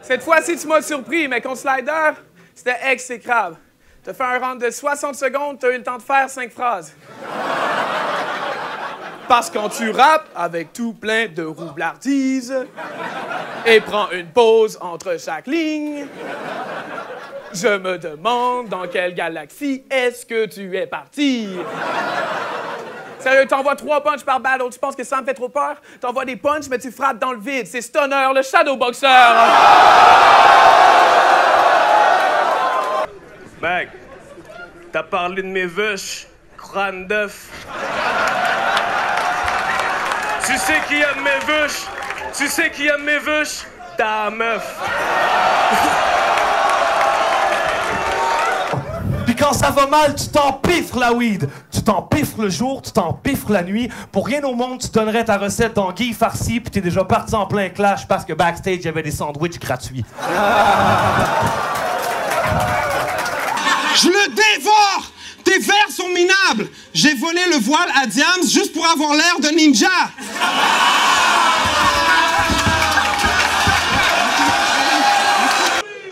Cette fois-ci, tu m'as surpris, mais contre Slider, c'était exécrable. T'as fait un round de 60 secondes, t'as eu le temps de faire 5 phrases. Parce que quand tu rappes avec tout plein de roublardises et prends une pause entre chaque ligne, je me demande dans quelle galaxie est-ce que tu es parti? Sérieux, t'envoies 3 punches par battle, tu penses que ça me fait trop peur? T'envoies des punches, mais tu frappes dans le vide. C'est Stunner, le Shadowboxer! Mec, t'as parlé de mes vaches, crâne d'œuf. Tu sais qui aime mes vaches? Tu sais qui aime mes vaches? Ta meuf. Puis quand ça va mal, tu t'empiffres la weed. Tu t'empiffres le jour, tu t'empiffres la nuit. Pour rien au monde, tu donnerais ta recette d'anguille farcie, puis t'es déjà parti en plein clash parce que backstage, il y avait des sandwichs gratuits. Je le dévore! Tes verres sont minables! J'ai volé le voile à Diams juste pour avoir l'air de ninja!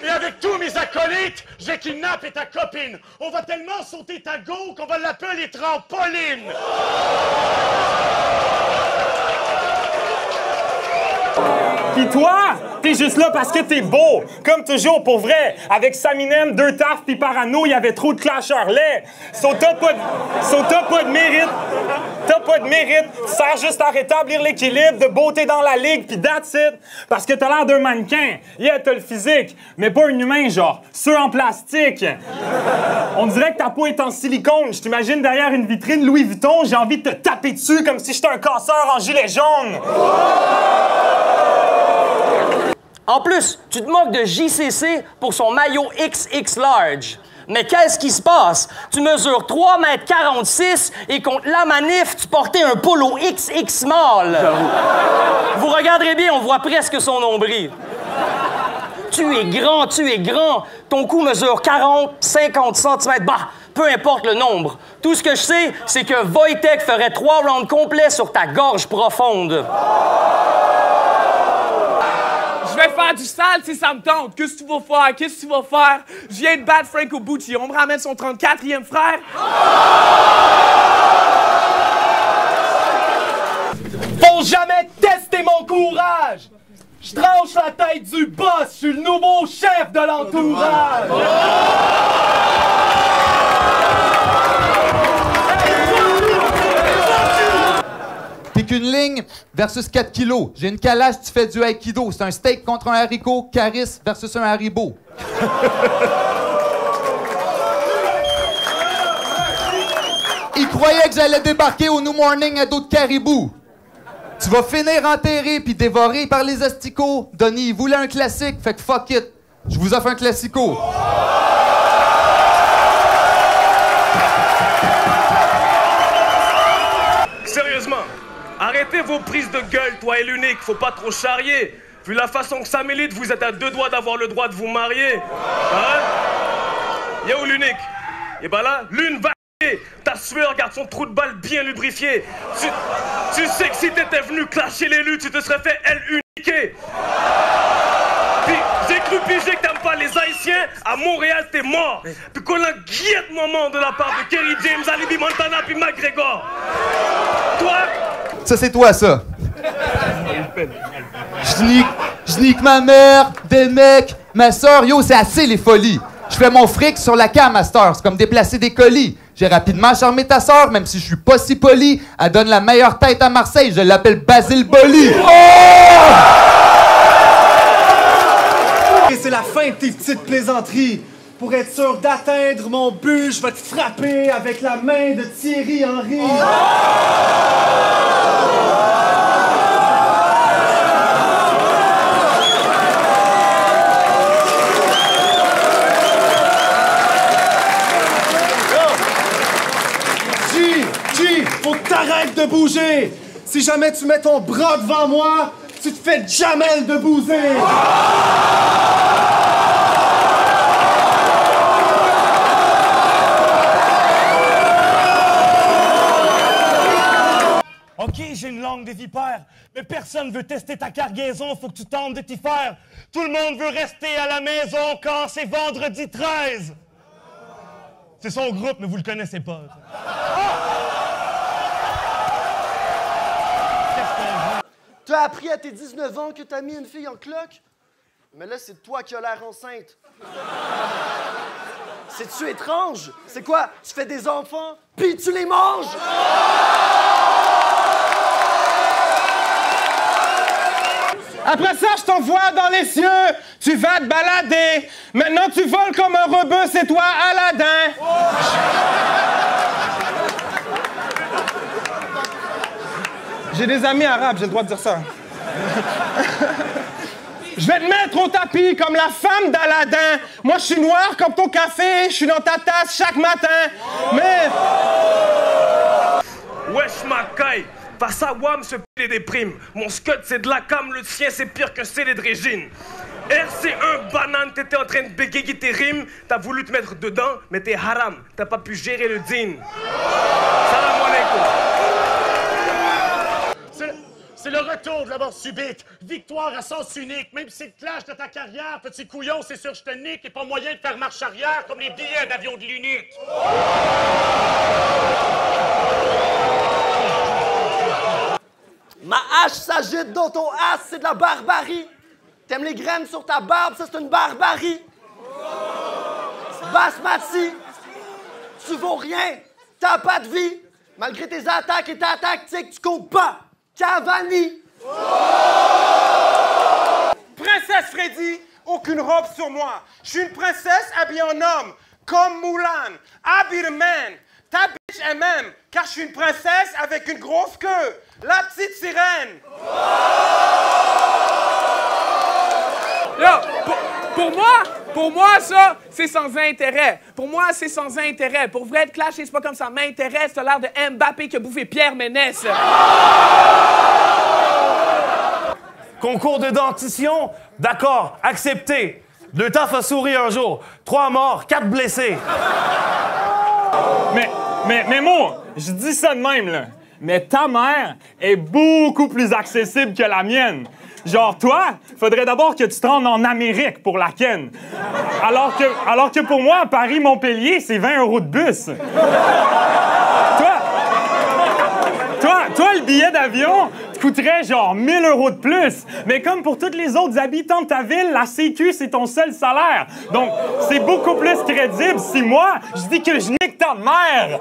Et avec tous mes acolytes, j'ai kidnappé ta copine! On va tellement sauter ta go qu'on va l'appeler trampoline! Pis toi, t'es juste là parce que t'es beau. Comme toujours, pour vrai. Avec Saminem, 2 taf pis Parano, il y avait trop de clasheurs laids. T'as pas de mérite. T'as pas de mérite. Tu sers juste à rétablir l'équilibre de beauté dans la ligue pis that's it. Parce que t'as l'air d'un mannequin. Yeah, t'as le physique, mais pas un humain, genre. Ceux en plastique. On dirait que ta peau est en silicone. Je t'imagine derrière une vitrine Louis Vuitton, j'ai envie de te taper dessus comme si j'étais un casseur en gilet jaune. En plus, tu te moques de JCC pour son maillot XX large. Mais qu'est-ce qui se passe? Tu mesures 3,46 m et contre la manif, tu portais un polo XX small. Vous regarderez bien, on voit presque son nombril. Tu es grand, tu es grand. Ton cou mesure 40, 50 cm. Bah, peu importe le nombre. Tout ce que je sais, c'est que Wojtek ferait 3 rounds complets sur ta gorge profonde. Je vais faire du sale si ça me tente. Qu'est-ce que tu vas faire? Qu'est-ce que tu vas faire? Je viens de battre Franco Bucci. On me ramène son 34e frère. Faut jamais tester mon courage! Je tranche la tête du boss, je suis le nouveau chef de l'entourage! T'es qu'une ligne versus 4 kilos. J'ai une calache, tu fais du aikido. C'est un steak contre un haricot, Caris versus un haribo. Il croyait que j'allais débarquer au New Morning à dos de caribou. Tu vas finir enterré puis dévoré par les asticots. Donnie, il voulait un classique, fait que fuck it. Je vous offre un classico. Sérieusement, arrêtez vos prises de gueule, toi et l'unique. Faut pas trop charrier. Vu la façon que ça milite, vous êtes à 2 doigts d'avoir le droit de vous marier. Hein? Y'a où l'unique? Et ben là, l'une va. Ta sueur garde son trou de balle bien lubrifié. Tu sais que si t'étais venu clasher l'élu, tu te serais fait elle uniquer. Puis j'ai cru piger que t'aimes pas les Haïtiens. À Montréal, t'es mort. Puis qu'on a guette moment de la part de Kerry James, Alibi Montana, puis McGregor. Toi? Ça, c'est toi, ça. Je nique ma mère, des mecs, ma soeur. Yo, c'est assez les folies. Je fais mon fric sur la cam, master. C'est comme déplacer des colis. J'ai rapidement charmé ta sœur, même si je suis pas si poli. Elle donne la meilleure tête à Marseille. Je l'appelle Basile Boli. Oh! Et c'est la fin de tes petites plaisanteries. Pour être sûr d'atteindre mon but, je vais te frapper avec la main de Thierry Henry. Faut que t'arrêtes de bouger! Si jamais tu mets ton bras devant moi, tu te fais Jamel de bouser! OK, j'ai une langue de vipère, mais personne veut tester ta cargaison, faut que tu tentes de t'y faire. Tout le monde veut rester à la maison quand c'est vendredi 13. C'est son groupe, mais vous le connaissez pas. T'as appris à tes 19 ans que t'as mis une fille en cloque? Mais là, c'est toi qui as l'air enceinte. C'est-tu étrange? C'est quoi? Tu fais des enfants, puis tu les manges? Après ça, je t'envoie dans les cieux. Tu vas te balader. Maintenant, tu voles comme un rebeu, c'est toi, Aladdin. J'ai des amis arabes, j'ai le droit de dire ça. Je vais te mettre au tapis comme la femme d'Aladin. Moi, je suis noir comme ton café. Je suis dans ta tasse chaque matin. Mais... Wesh ma caille, face à WAM se p*** des primes. Mon scud c'est de la cam, le sien c'est pire que c'est les drégines. RC1 banane, t'étais en train de bégayer tes rimes. T'as voulu te mettre dedans, mais t'es haram. T'as pas pu gérer le din. Salam alaikum. C'est le retour de la mort subite. Victoire à sens unique. Même si c'est le clash de ta carrière, petit couillon, c'est sûr que je te nique et pas moyen de faire marche arrière comme les billets d'avion de l'UNIT. Ma hache s'agite dans ton as, c'est de la barbarie. T'aimes les graines sur ta barbe, ça c'est une barbarie. Basmati, tu vaux rien, t'as pas de vie. Malgré tes attaques et ta tactique, tu comptes pas. Cavani! Princesse Freddy, aucune robe sur moi. Je suis une princesse habillée en homme, comme Mulan. Habille man. Ta bitch elle m'aime, car je suis une princesse avec une grosse queue. La petite sirène. Là, pour moi, ça, c'est sans intérêt. Pour moi, c'est sans intérêt. Pour vrai, de clasher, c'est pas comme ça m'intéresse. T'as l'air de Mbappé qui a bouffé Pierre Ménès. Concours de dentition? D'accord, accepté. Le taf a souri un jour. 3 morts, 4 blessés. Mais moi, je dis ça de même, là. Mais ta mère est beaucoup plus accessible que la mienne. Genre, toi, faudrait d'abord que tu te rendes en Amérique pour la ken. Alors que pour moi, à Paris-Montpellier, c'est 20 € de bus. Toi, le billet d'avion te coûterait genre 1000 € de plus. Mais comme pour tous les autres habitants de ta ville, la Sécu, c'est ton seul salaire. Donc, c'est beaucoup plus crédible si moi, je dis que je nique ta mère.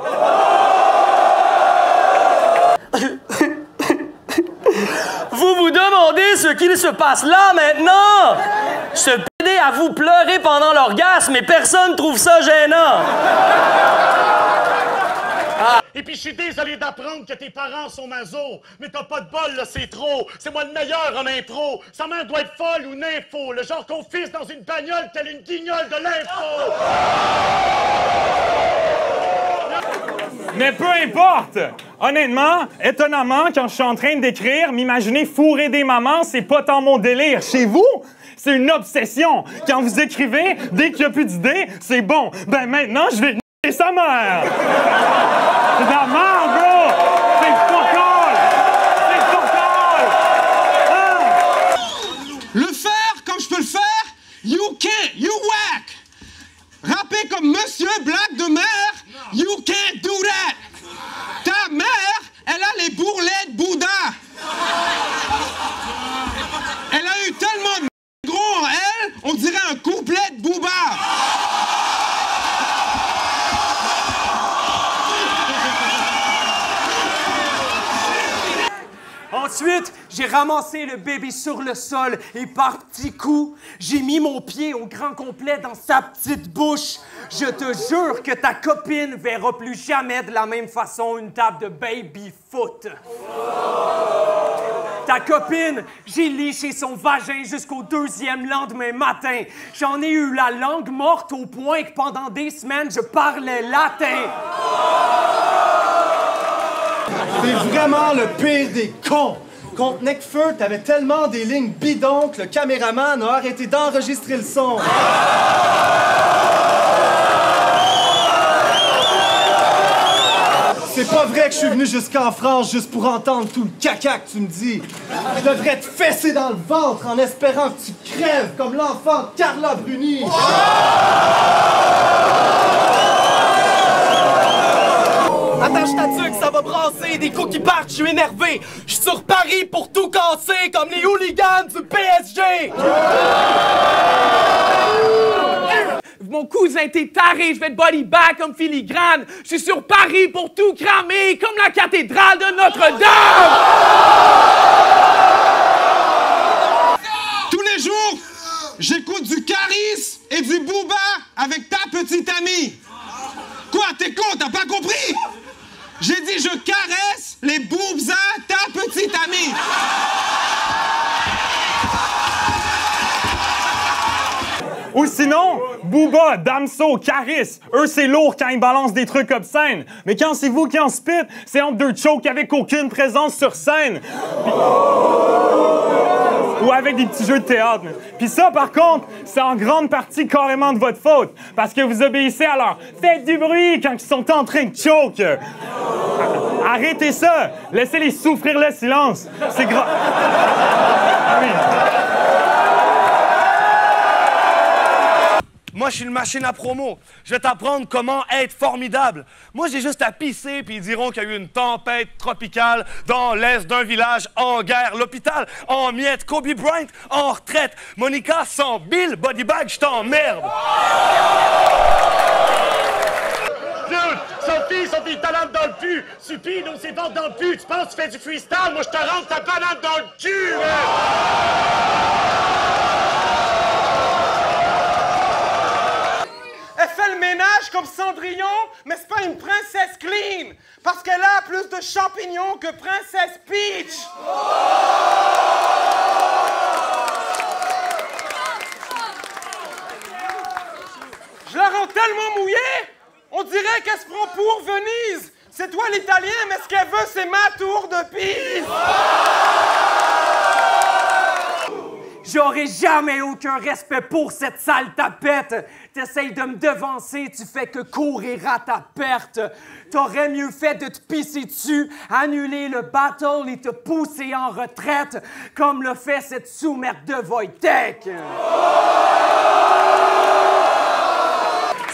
Vous vous demandez ce qu'il se passe là maintenant? Se péder à vous pleurer pendant l'orgasme, mais personne trouve ça gênant. Et puis je suis désolé d'apprendre que tes parents sont masos, mais t'as pas de bol, là, c'est trop. C'est moi le meilleur en intro. Sa mère doit être folle ou nympho, le genre qu'on fisse dans une bagnole telle une guignole de l'info. Mais peu importe! Honnêtement, étonnamment, quand je suis en train d'écrire, m'imaginer fourrer des mamans, c'est pas tant mon délire. Chez vous, c'est une obsession. Quand vous écrivez, dès qu'il n'y a plus d'idées, c'est bon. Ben maintenant, je vais niquer sa mère! C'est de la merde, bro! C'est fuck all! C'est fuck all! Ah! Le faire comme je peux le faire, you can't, you whack. Rapper comme Monsieur Black de Mer, you can't do that. Ta mère, elle a les bourrelets de Bouddha. Elle a eu tellement de gros en elle, on dirait un couplet de Booba. Ensuite, j'ai ramassé le bébé sur le sol et par petits coups, j'ai mis mon pied au grand complet dans sa petite bouche. Je te jure que ta copine verra plus jamais de la même façon une table de baby-foot. Ta copine, j'ai liché son vagin jusqu'au 2e lendemain matin. J'en ai eu la langue morte au point que pendant des semaines, je parlais latin. T'es vraiment le pire des cons! Contre Necfeu, t'avais tellement des lignes bidons que le caméraman a arrêté d'enregistrer le son. C'est pas vrai que je suis venu jusqu'en France juste pour entendre tout le caca que tu me dis. Je devrais te fesser dans le ventre en espérant que tu crèves comme l'enfant de Carla Bruni. Attends, je t'assure que ça va brasser, des coups qui partent, je suis énervé. Je suis sur Paris pour tout casser, comme les hooligans du PSG. Mon cousin, t'es taré, je vais te body back comme filigrane. Je suis sur Paris pour tout cramer, comme la cathédrale de Notre-Dame. Tous les jours, j'écoute du Caris et du Booba avec ta petite amie. Quoi, t'es con, t'as pas compris? J'ai dit je caresse les boobs à ta petite amie. Ou sinon, Booba, Damso, Caris, eux c'est lourd quand ils balancent des trucs obscènes. Mais quand c'est vous qui en spit, c'est entre deux chokes avec aucune présence sur scène. Ou avec des petits jeux de théâtre. Puis ça, par contre, c'est en grande partie carrément de votre faute. Parce que vous obéissez à leur « faites du bruit » quand ils sont en train de choke. Arrêtez ça. Laissez-les souffrir le silence. C'est grave. Oui. Moi, je suis une machine à promo. Je vais t'apprendre comment être formidable. Moi, j'ai juste à pisser, puis ils diront qu'il y a eu une tempête tropicale dans l'est d'un village en guerre. L'hôpital en miettes. Kobe Bryant en retraite. Monica sans Bill, body bag, je t'emmerde. Dude, Sophie, ta lampe dans le cul. Supine ou ses ventes dans le cul. Tu penses que tu fais du freestyle? Moi, je te rentre ta banane dans le cul, Elle fait le ménage comme Cendrillon, mais c'est pas une princesse clean, parce qu'elle a plus de champignons que Princesse Peach. Je la rends tellement mouillée, on dirait qu'elle se prend pour Venise. C'est toi l'Italien, mais ce qu'elle veut, c'est ma tour de Pise. J'aurai jamais aucun respect pour cette sale tapette. T'essayes de me devancer, tu fais que courir à ta perte. T'aurais mieux fait de te pisser dessus, annuler le battle et te pousser en retraite, comme le fait cette sous-merde de Wojtek.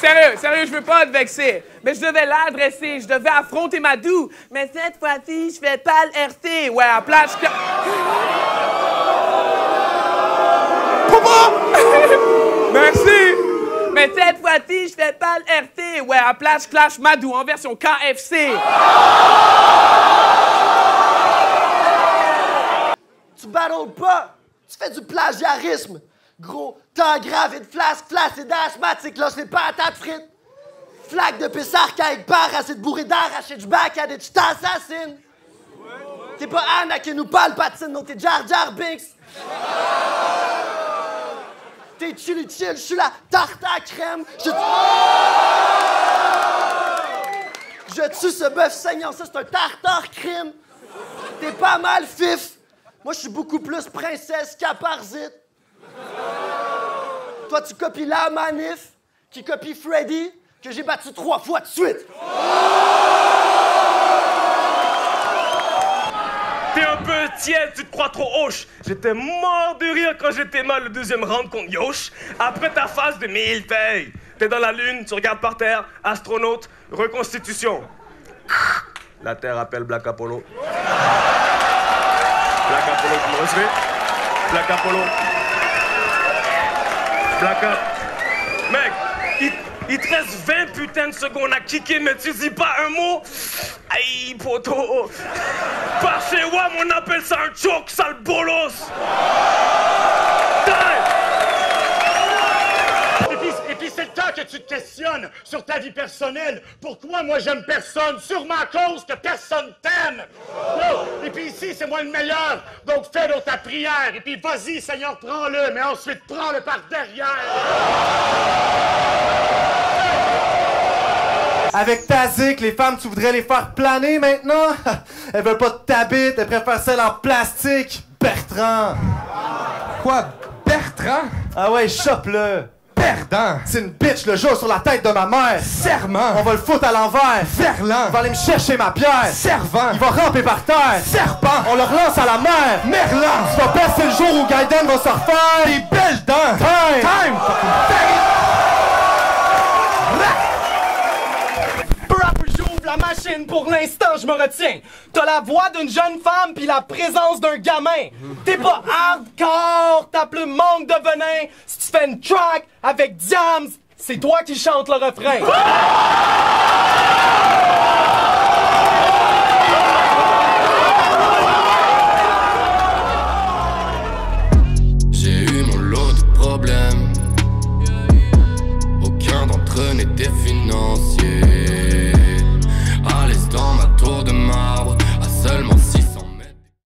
Sérieux, je veux pas te vexer. Mais je devais l'adresser, je devais affronter Madou. Mais cette fois-ci, je fais pas le RT. Ouais, à plage... Merci! Mais cette fois-ci, je fais pas le RT. Ouais, à plage Clash Madou en version KFC. Tu battles pas, tu fais du plagiarisme. Gros, temps grave et de flash et d'asthmatique, lâche les patates frites. Flaque de pisse archaïque, barre assez de bourré d'arracher du bac à des tu t'assassines. T'es pas Anakin ou Palpatine, non, t'es Jar Jar Binks. T'es chili chill, je suis la tarte à crème. Je tue ce bœuf saignant, ça c'est un tartare crime. T'es pas mal fif. Moi je suis beaucoup plus princesse qu'aparzite. Toi tu copies la manif, qui copie Freddy, que j'ai battu 3 fois de suite. T'es un peu tiède, tu te crois trop hoche. J'étais mort de rire quand j'étais mal le deuxième round contre Yosh. Après ta phase de mille-paye. T'es dans la lune, tu regardes par terre, astronaute, reconstitution. La Terre appelle Black Apollo. Black Apollo, tu me recevais? Black Apollo. Black Up. Mec, il te reste 20 putains de secondes à kicker, mais tu dis pas un mot. Aïe, poteau. Par chez WAM, on appelle ça un choke, sale bolos. Et puis c'est le temps que tu te questionnes sur ta vie personnelle. Pourquoi moi j'aime personne? Sûrement à cause que personne t'aime. Et puis ici, c'est moi le meilleur. Donc fais donc ta prière. Et puis vas-y, Seigneur, prends-le. Mais ensuite, prends-le par derrière. Avec ta zik, les femmes, tu voudrais les faire planer maintenant? Elles veulent pas de ta bite, elles préfèrent celle en plastique. Bertrand! Quoi? Bertrand? Ah ouais, chope-le! Perdant. C'est une bitch le jour sur la tête de ma mère. Serment. On va le foutre à l'envers. Verlan. Il va aller me chercher ma bière. Servant. Il va ramper par terre. Serpent. On le relance à la mer. Merlan. Tu vas passer le jour où Gaiden va se refaire. Des belles dents. Time. Time. J'ouvre la machine, pour l'instant, je me retiens. T'as la voix d'une jeune femme puis la présence d'un gamin. T'es pas hardcore, ta plume manque de venin. Si tu fais une track avec Diams, c'est toi qui chante le refrain.